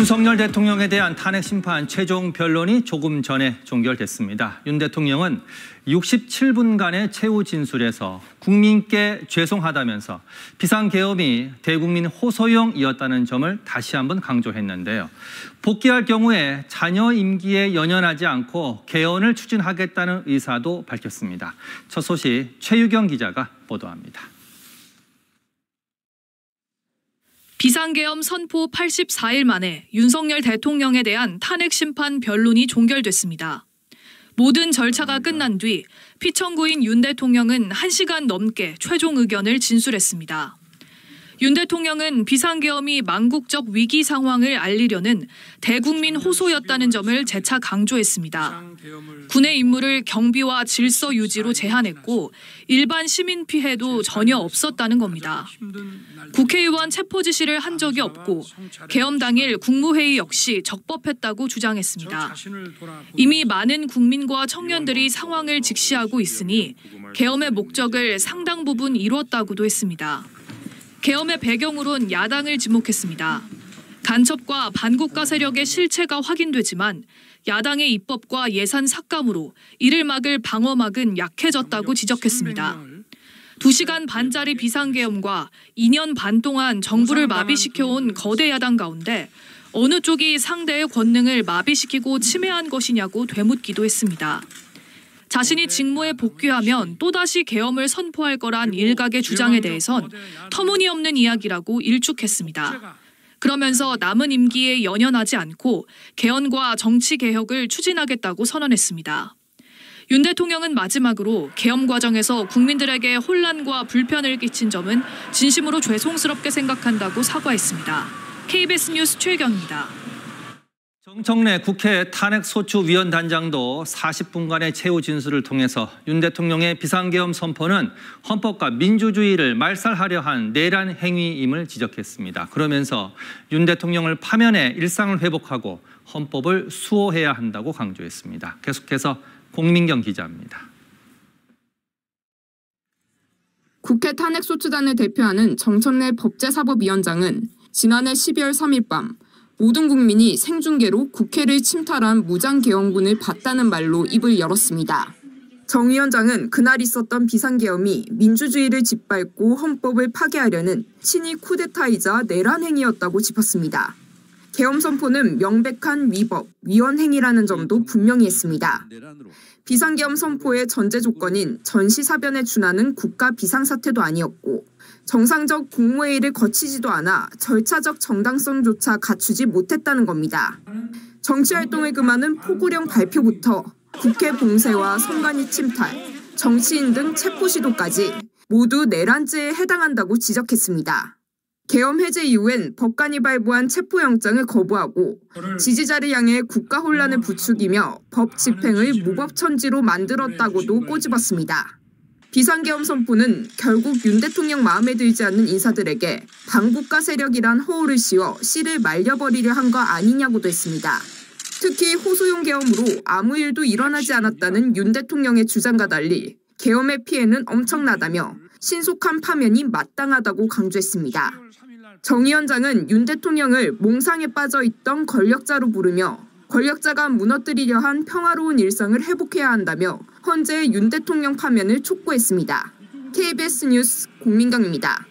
윤석열 대통령에 대한 탄핵 심판 최종 변론이 조금 전에 종결됐습니다. 윤 대통령은 67분간의 최후 진술에서 국민께 죄송하다면서 비상계엄이 대국민 호소용이었다는 점을 다시 한번 강조했는데요. 복귀할 경우에 자녀 임기에 연연하지 않고 개헌을 추진하겠다는 의사도 밝혔습니다. 첫 소식 최유경 기자가 보도합니다. 비상계엄 선포 84일 만에 윤석열 대통령에 대한 탄핵 심판 변론이 종결됐습니다. 모든 절차가 끝난 뒤 피청구인 윤 대통령은 1시간 넘게 최종 의견을 진술했습니다. 윤 대통령은 비상계엄이 망국적 위기 상황을 알리려는 대국민 호소였다는 점을 재차 강조했습니다. 군의 임무를 경비와 질서 유지로 제한했고 일반 시민 피해도 전혀 없었다는 겁니다. 국회의원 체포 지시를 한 적이 없고 계엄 당일 국무회의 역시 적법했다고 주장했습니다. 이미 많은 국민과 청년들이 상황을 직시하고 있으니 계엄의 목적을 상당 부분 이뤘다고도 했습니다. 계엄의 배경으론 야당을 지목했습니다. 간첩과 반국가 세력의 실체가 확인되지만 야당의 입법과 예산 삭감으로 이를 막을 방어막은 약해졌다고 지적했습니다. 2시간 반짜리 비상계엄과 2년 반 동안 정부를 마비시켜온 거대 야당 가운데 어느 쪽이 상대의 권능을 마비시키고 침해한 것이냐고 되묻기도 했습니다. 자신이 직무에 복귀하면 또다시 계엄을 선포할 거란 일각의 주장에 대해선 터무니없는 이야기라고 일축했습니다. 그러면서 남은 임기에 연연하지 않고 개헌과 정치개혁을 추진하겠다고 선언했습니다. 윤 대통령은 마지막으로 계엄 과정에서 국민들에게 혼란과 불편을 끼친 점은 진심으로 죄송스럽게 생각한다고 사과했습니다. KBS 뉴스 최유경입니다. 정청래 국회 탄핵소추위원단장도 40분간의 최후 진술을 통해서 윤 대통령의 비상계엄 선포는 헌법과 민주주의를 말살하려 한 내란 행위임을 지적했습니다. 그러면서 윤 대통령을 파면해 일상을 회복하고 헌법을 수호해야 한다고 강조했습니다. 계속해서 공민경 기자입니다. 국회 탄핵소추단을 대표하는 정청래 법제사법위원장은 지난해 12월 3일 밤 모든 국민이 생중계로 국회를 침탈한 무장계엄군을 봤다는 말로 입을 열었습니다. 정 위원장은 그날 있었던 비상계엄이 민주주의를 짓밟고 헌법을 파괴하려는 친위 쿠데타이자 내란 행위였다고 짚었습니다. 계엄 선포는 명백한 위법, 위헌행위라는 점도 분명히 했습니다. 비상계엄 선포의 전제 조건인 전시사변에 준하는 국가 비상사태도 아니었고 정상적 국무회의를 거치지도 않아 절차적 정당성조차 갖추지 못했다는 겁니다. 정치활동을 금하는 포고령 발표부터 국회 봉쇄와 선관위 침탈, 정치인 등 체포 시도까지 모두 내란죄에 해당한다고 지적했습니다. 계엄 해제 이후엔 법관이 발부한 체포영장을 거부하고 지지자를 향해 국가 혼란을 부추기며 법 집행을 무법천지로 만들었다고도 꼬집었습니다. 비상계엄 선포는 결국 윤 대통령 마음에 들지 않는 인사들에게 반국가 세력이란 허울을 씌워 씨를 말려버리려 한 거 아니냐고도 했습니다. 특히 호소용 계엄으로 아무 일도 일어나지 않았다는 윤 대통령의 주장과 달리 계엄의 피해는 엄청나다며 신속한 파면이 마땅하다고 강조했습니다. 정 위원장은 윤 대통령을 몽상에 빠져있던 권력자로 부르며 권력자가 무너뜨리려 한 평화로운 일상을 회복해야 한다며 헌재의 윤 대통령 파면을 촉구했습니다. KBS 뉴스 공민경입니다.